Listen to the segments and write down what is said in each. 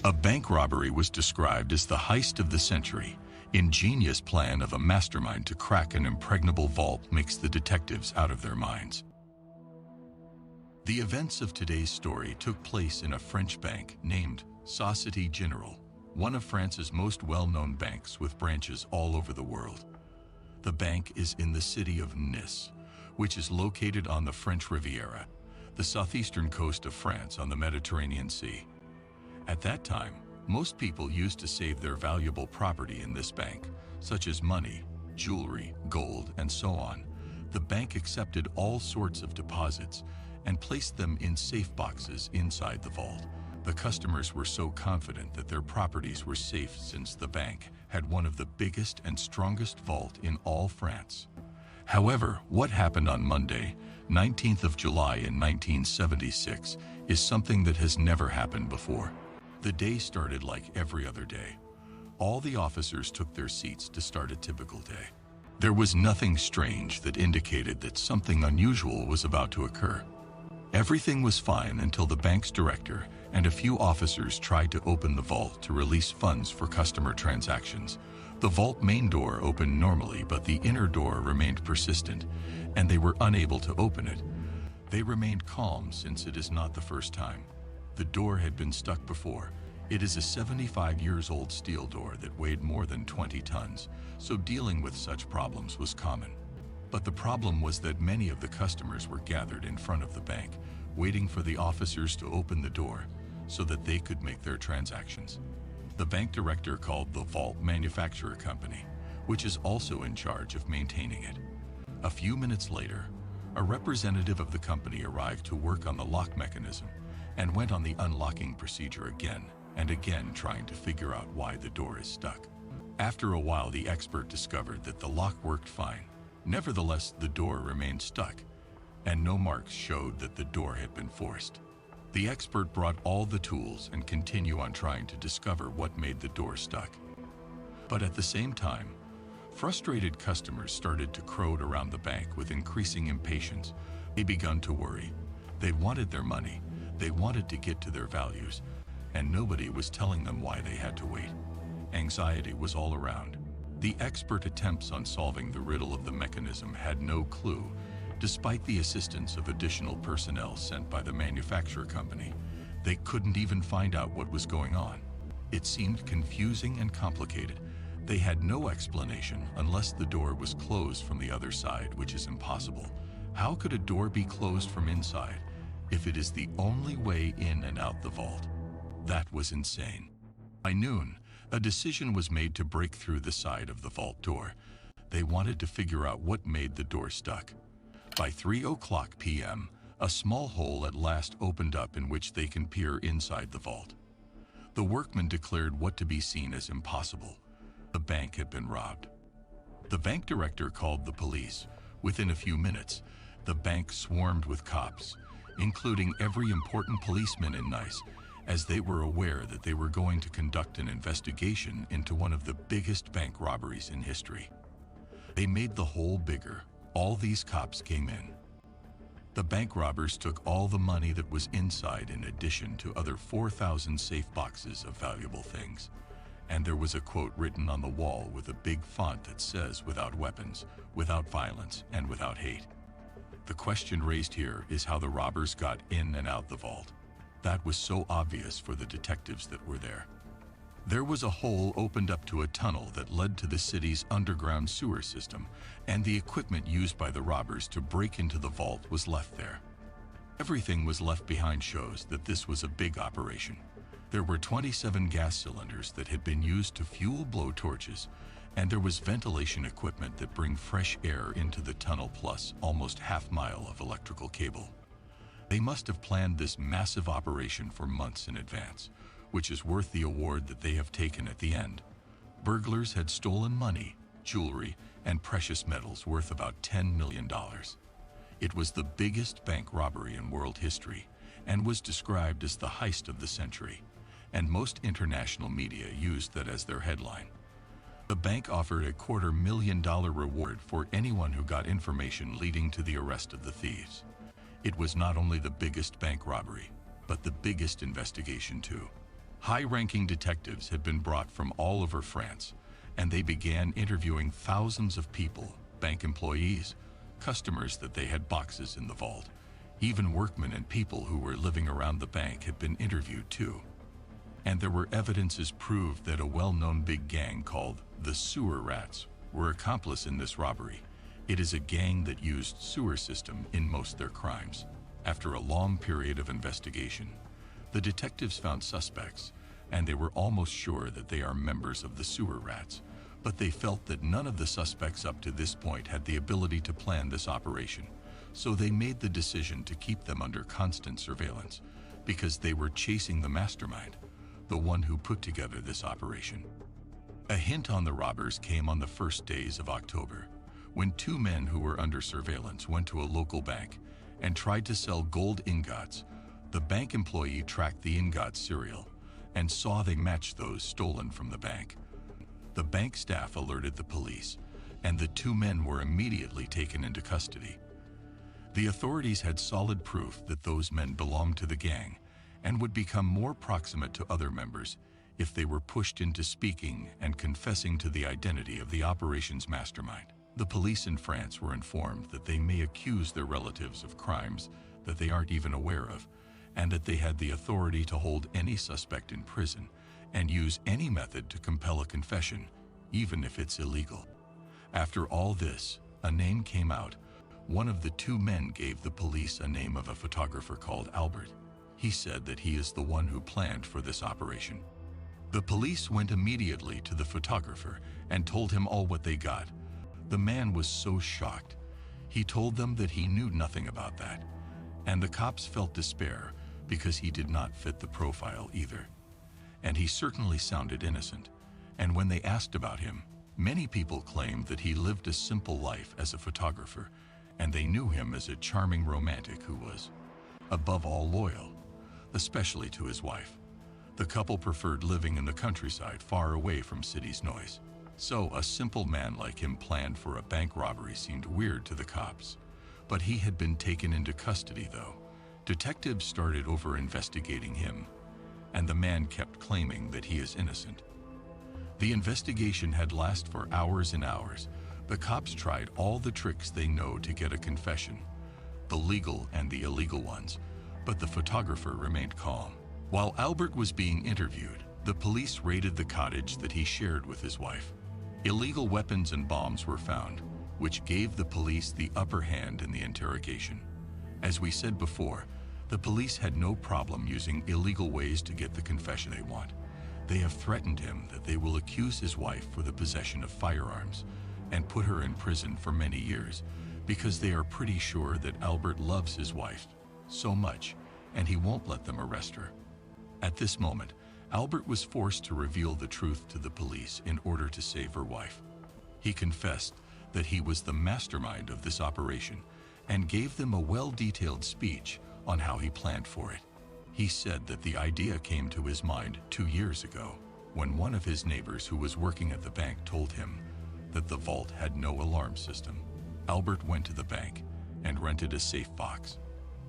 A bank robbery was described as the heist of the century. Ingenious plan of a mastermind to crack an impregnable vault makes the detectives out of their minds. The events of today's story took place in a French bank named Société Générale, one of France's most well-known banks with branches all over the world. The bank is in the city of Nice, which is located on the French Riviera, the southeastern coast of France on the Mediterranean Sea. At that time, most people used to save their valuable property in this bank, such as money, jewelry, gold, and so on. The bank accepted all sorts of deposits and placed them in safe boxes inside the vault. The customers were so confident that their properties were safe since the bank had one of the biggest and strongest vault in all France. However, what happened on Monday, 19th of July in 1976, is something that has never happened before. The day started like every other day. All the officers took their seats to start a typical day. There was nothing strange that indicated that something unusual was about to occur. Everything was fine until the bank's director and a few officers tried to open the vault to release funds for customer transactions. The vault main door opened normally, but the inner door remained persistent, and they were unable to open it. They remained calm since it is not the first time. The door had been stuck before. It is a 75-year-old steel door that weighed more than 20 tons, so dealing with such problems was common. But the problem was that many of the customers were gathered in front of the bank, waiting for the officers to open the door so that they could make their transactions. The bank director called the vault manufacturer company, which is also in charge of maintaining it. A few minutes later, a representative of the company arrived to work on the lock mechanism and went on the unlocking procedure again and again, trying to figure out why the door is stuck. After a while, the expert discovered that the lock worked fine. Nevertheless, the door remained stuck, and no marks showed that the door had been forced. The expert brought all the tools and continued on trying to discover what made the door stuck. But at the same time, frustrated customers started to crowd around the bank with increasing impatience. They began to worry. They wanted their money. They wanted to get to their values, and nobody was telling them why they had to wait. Anxiety was all around. The expert attempts on solving the riddle of the mechanism had no clue. Despite the assistance of additional personnel sent by the manufacturer company, they couldn't even find out what was going on. It seemed confusing and complicated. They had no explanation unless the door was closed from the other side, which is impossible. How could a door be closed from inside if it is the only way in and out the vault? That was insane. By noon, a decision was made to break through the side of the vault door. They wanted to figure out what made the door stuck. By 3:00 p.m., a small hole at last opened up in which they can peer inside the vault. The workmen declared what to be seen as impossible. The bank had been robbed. The bank director called the police. Within a few minutes, the bank swarmed with cops, including every important policeman in Nice, as they were aware that they were going to conduct an investigation into one of the biggest bank robberies in history. They made the hole bigger. All these cops came in. The bank robbers took all the money that was inside in addition to other 4,000 safe boxes of valuable things. And there was a quote written on the wall with a big font that says, "Without weapons, without violence, and without hate." The question raised here is how the robbers got in and out the vault. That was so obvious for the detectives that were there. There was a hole opened up to a tunnel that led to the city's underground sewer system, and the equipment used by the robbers to break into the vault was left there. Everything was left behind shows that this was a big operation. There were 27 gas cylinders that had been used to fuel blowtorches, and there was ventilation equipment that bring fresh air into the tunnel, plus almost half-mile of electrical cable. They must have planned this massive operation for months in advance, which is worth the award that they have taken at the end. Burglars had stolen money, jewelry, and precious metals worth about $10 million. It was the biggest bank robbery in world history and was described as the heist of the century, and most international media used that as their headline. The bank offered a $250,000 reward for anyone who got information leading to the arrest of the thieves. It was not only the biggest bank robbery, but the biggest investigation too. High-ranking detectives had been brought from all over France, and they began interviewing thousands of people, bank employees, customers that they had boxes in the vault. Even workmen and people who were living around the bank had been interviewed too. And there were evidences proved that a well-known big gang called the Sewer Rats were accomplice in this robbery. It is a gang that used sewer system in most their crimes. After a long period of investigation, the detectives found suspects, and they were almost sure that they are members of the Sewer Rats, but they felt that none of the suspects up to this point had the ability to plan this operation, so they made the decision to keep them under constant surveillance, because they were chasing the mastermind, the one who put together this operation. A hint on the robbers came on the first days of October, when two men who were under surveillance went to a local bank and tried to sell gold ingots. The bank employee tracked the ingot serial and saw they matched those stolen from the bank. The bank staff alerted the police, and the two men were immediately taken into custody. The authorities had solid proof that those men belonged to the gang and would become more proximate to other members if they were pushed into speaking and confessing to the identity of the operation's mastermind. The police in France were informed that they may accuse their relatives of crimes that they aren't even aware of, and that they had the authority to hold any suspect in prison and use any method to compel a confession, even if it's illegal. After all this, a name came out. One of the two men gave the police a name of a photographer called Albert. He said that he is the one who planned for this operation. The police went immediately to the photographer and told him all what they got. The man was so shocked. He told them that he knew nothing about that, and the cops felt despair because he did not fit the profile either. And he certainly sounded innocent, and when they asked about him, many people claimed that he lived a simple life as a photographer, and they knew him as a charming romantic who was, above all, loyal, especially to his wife. The couple preferred living in the countryside far away from city's noise. So a simple man like him planned for a bank robbery seemed weird to the cops. But he had been taken into custody though. Detectives started over-investigating him, and the man kept claiming that he is innocent. The investigation had lasted for hours and hours. The cops tried all the tricks they know to get a confession, the legal and the illegal ones, but the photographer remained calm. While Albert was being interviewed, the police raided the cottage that he shared with his wife. Illegal weapons and bombs were found, which gave the police the upper hand in the interrogation. As we said before, the police had no problem using illegal ways to get the confession they want. They have threatened him that they will accuse his wife for the possession of firearms and put her in prison for many years, because they are pretty sure that Albert loves his wife so much and he won't let them arrest her. At this moment, Albert was forced to reveal the truth to the police in order to save her wife. He confessed that he was the mastermind of this operation and gave them a well-detailed speech on how he planned for it. He said that the idea came to his mind 2 years ago when one of his neighbors who was working at the bank told him that the vault had no alarm system. Albert went to the bank and rented a safe box.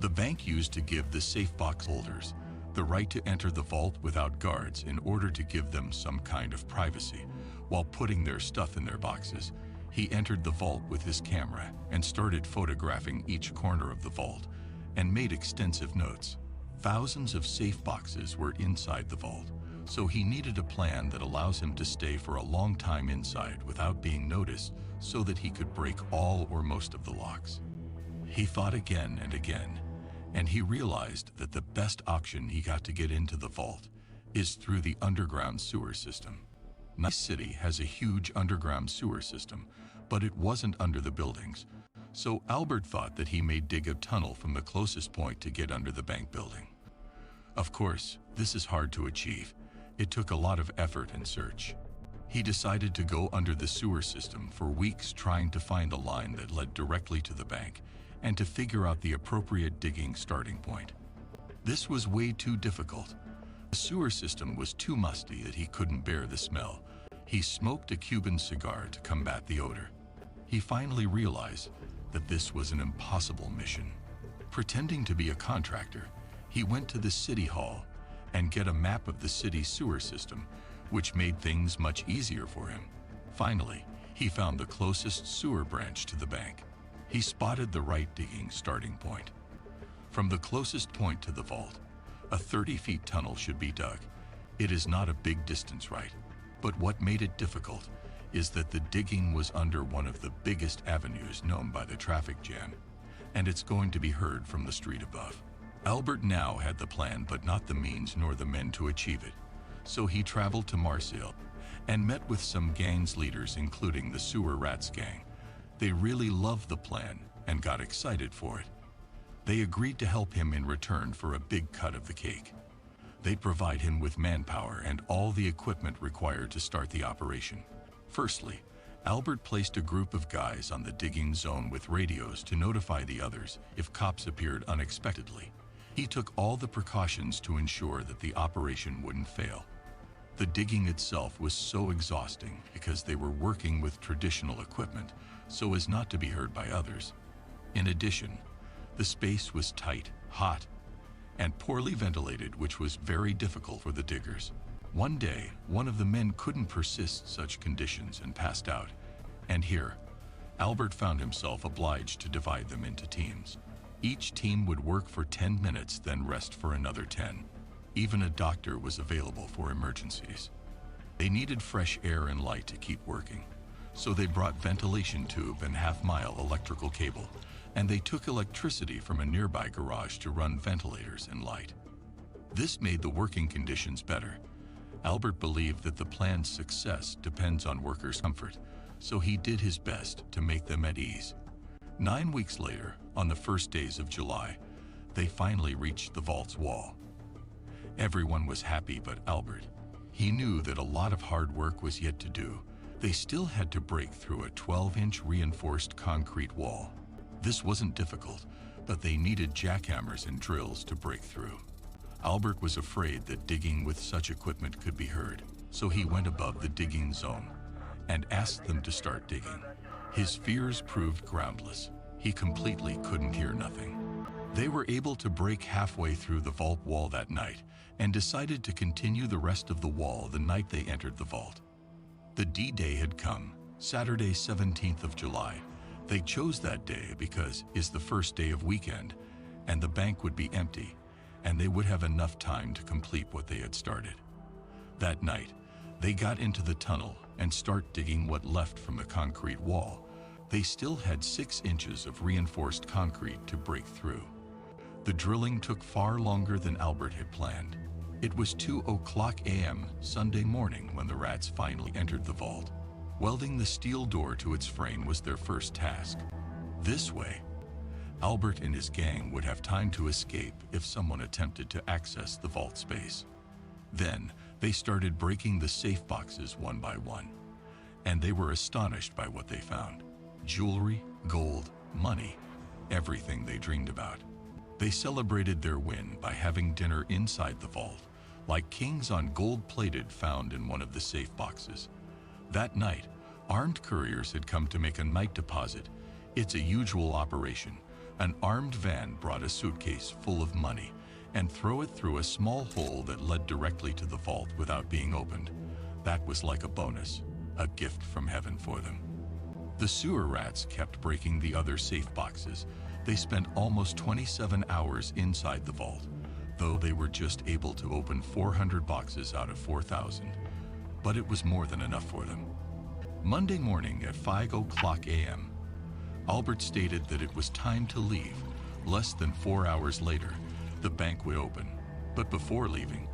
The bank used to give the safe box holders the right to enter the vault without guards in order to give them some kind of privacy. While putting their stuff in their boxes, he entered the vault with his camera and started photographing each corner of the vault and made extensive notes. Thousands of safe boxes were inside the vault, so he needed a plan that allows him to stay for a long time inside without being noticed so that he could break all or most of the locks. He thought again and again, and he realized that the best option he got to get into the vault is through the underground sewer system. Nice City has a huge underground sewer system, but it wasn't under the buildings, so Albert thought that he may dig a tunnel from the closest point to get under the bank building. Of course, this is hard to achieve. It took a lot of effort and search. He decided to go under the sewer system for weeks, trying to find a line that led directly to the bank and to figure out the appropriate digging starting point. This was way too difficult. The sewer system was too musty that he couldn't bear the smell. He smoked a Cuban cigar to combat the odor. He finally realized that this was an impossible mission. Pretending to be a contractor, he went to the city hall and get a map of the city's sewer system, which made things much easier for him. Finally, he found the closest sewer branch to the bank. He spotted the right digging starting point. From the closest point to the vault, a 30-foot tunnel should be dug. It is not a big distance, right? But what made it difficult is that the digging was under one of the biggest avenues known by the traffic jam, and it's going to be heard from the street above. Albert now had the plan, but not the means nor the men to achieve it. So he traveled to Marseille and met with some gang's leaders, including the Sewer Rats gang. They really loved the plan and got excited for it. They agreed to help him in return for a big cut of the cake. They'd provide him with manpower and all the equipment required to start the operation. Firstly, Albert placed a group of guys on the digging zone with radios to notify the others if cops appeared unexpectedly. He took all the precautions to ensure that the operation wouldn't fail. The digging itself was so exhausting because they were working with traditional equipment so as not to be heard by others. In addition, the space was tight, hot, and poorly ventilated, which was very difficult for the diggers. One day, one of the men couldn't persist such conditions and passed out, and here, Albert found himself obliged to divide them into teams. Each team would work for 10 minutes, then rest for another 10. Even a doctor was available for emergencies. They needed fresh air and light to keep working, so they brought ventilation tube and half-mile electrical cable, and they took electricity from a nearby garage to run ventilators and light. This made the working conditions better. Albert believed that the plan's success depends on workers' comfort, so he did his best to make them at ease. 9 weeks later, on the first days of July, they finally reached the vault's wall. Everyone was happy but Albert. He knew that a lot of hard work was yet to do. They still had to break through a 12-inch reinforced concrete wall. This wasn't difficult, but they needed jackhammers and drills to break through. Albert was afraid that digging with such equipment could be heard, so he went above the digging zone and asked them to start digging. His fears proved groundless. He completely couldn't hear nothing. They were able to break halfway through the vault wall that night and decided to continue the rest of the wall the night they entered the vault. The D-Day had come, Saturday 17th of July. They chose that day because it's the first day of weekend, and the bank would be empty, and they would have enough time to complete what they had started. That night, they got into the tunnel and start digging what left from the concrete wall. They still had 6 inches of reinforced concrete to break through. The drilling took far longer than Albert had planned. It was 2:00 a.m. Sunday morning when the rats finally entered the vault. Welding the steel door to its frame was their first task. This way, Albert and his gang would have time to escape if someone attempted to access the vault space. Then, they started breaking the safe boxes one by one, and they were astonished by what they found. Jewelry, gold, money, everything they dreamed about. They celebrated their win by having dinner inside the vault, like kings on gold-plated found in one of the safe boxes. That night, armed couriers had come to make a night deposit. It's a usual operation. An armed van brought a suitcase full of money and throw it through a small hole that led directly to the vault without being opened. That was like a bonus, a gift from heaven for them. The sewer rats kept breaking the other safe boxes. They spent almost 27 hours inside the vault, though they were just able to open 400 boxes out of 4,000. But it was more than enough for them. Monday morning at 5:00 a.m., Albert stated that it was time to leave. Less than 4 hours later, the bank would open. But before leaving,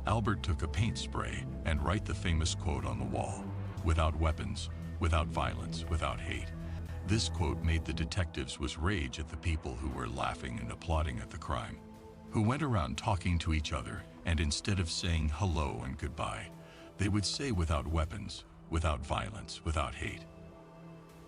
Albert took a paint spray and wrote the famous quote on the wall: "Without weapons, without violence, without hate." This quote made the detectives was rage at the people who were laughing and applauding at the crime, who went around talking to each other, and instead of saying hello and goodbye, they would say without weapons, without violence, without hate.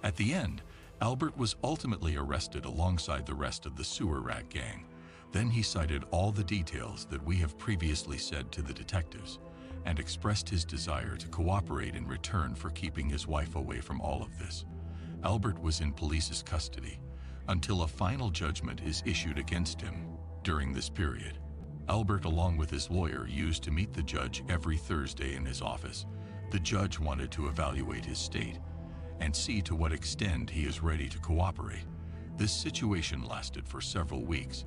At the end, Albert was ultimately arrested alongside the rest of the sewer rat gang. Then he cited all the details that we have previously said to the detectives and expressed his desire to cooperate in return for keeping his wife away from all of this. Albert was in police's custody until a final judgment is issued against him during this period. Albert, along with his lawyer, used to meet the judge every Thursday in his office. The judge wanted to evaluate his state and see to what extent he is ready to cooperate. This situation lasted for several weeks.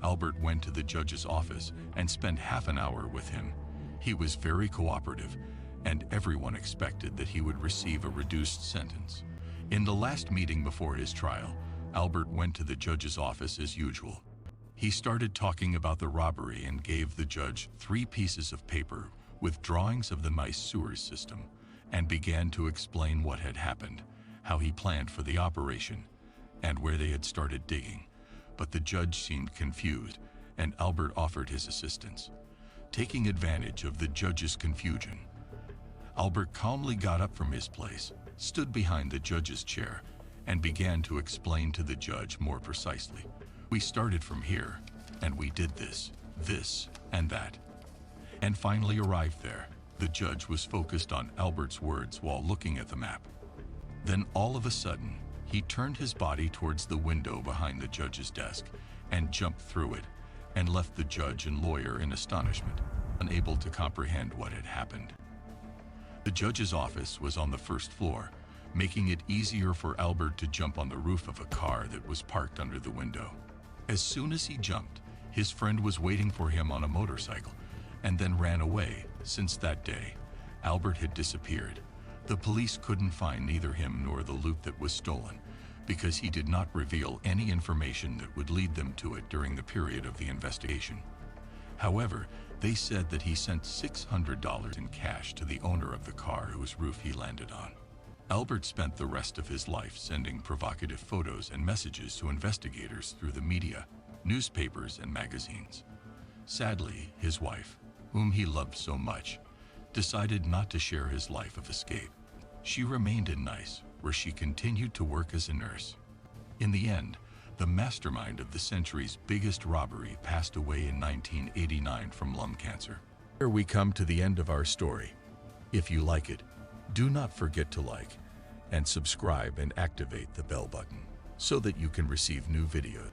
Albert went to the judge's office and spent half an hour with him. He was very cooperative, and everyone expected that he would receive a reduced sentence. In the last meeting before his trial, Albert went to the judge's office as usual. He started talking about the robbery and gave the judge 3 pieces of paper with drawings of the mice sewers system, and began to explain what had happened, how he planned for the operation, and where they had started digging. But the judge seemed confused, and Albert offered his assistance. Taking advantage of the judge's confusion, Albert calmly got up from his place, stood behind the judge's chair, and began to explain to the judge more precisely. We started from here, and we did this, and that, and finally arrived there. The judge was focused on Albert's words while looking at the map. Then all of a sudden, he turned his body towards the window behind the judge's desk and jumped through it, and left the judge and lawyer in astonishment, unable to comprehend what had happened. The judge's office was on the first floor, making it easier for Albert to jump on the roof of a car that was parked under the window. As soon as he jumped, his friend was waiting for him on a motorcycle, and then ran away. Since that day, Albert had disappeared. The police couldn't find neither him nor the loot that was stolen, because he did not reveal any information that would lead them to it during the period of the investigation. However, they said that he sent $600 in cash to the owner of the car whose roof he landed on. Albert spent the rest of his life sending provocative photos and messages to investigators through the media, newspapers, and magazines. Sadly, his wife, whom he loved so much, decided not to share his life of escape. She remained in Nice, where she continued to work as a nurse. In the end, the mastermind of the century's biggest robbery passed away in 1989 from lung cancer. Here we come to the end of our story. If you like it, do not forget to like and subscribe and activate the bell button so that you can receive new videos.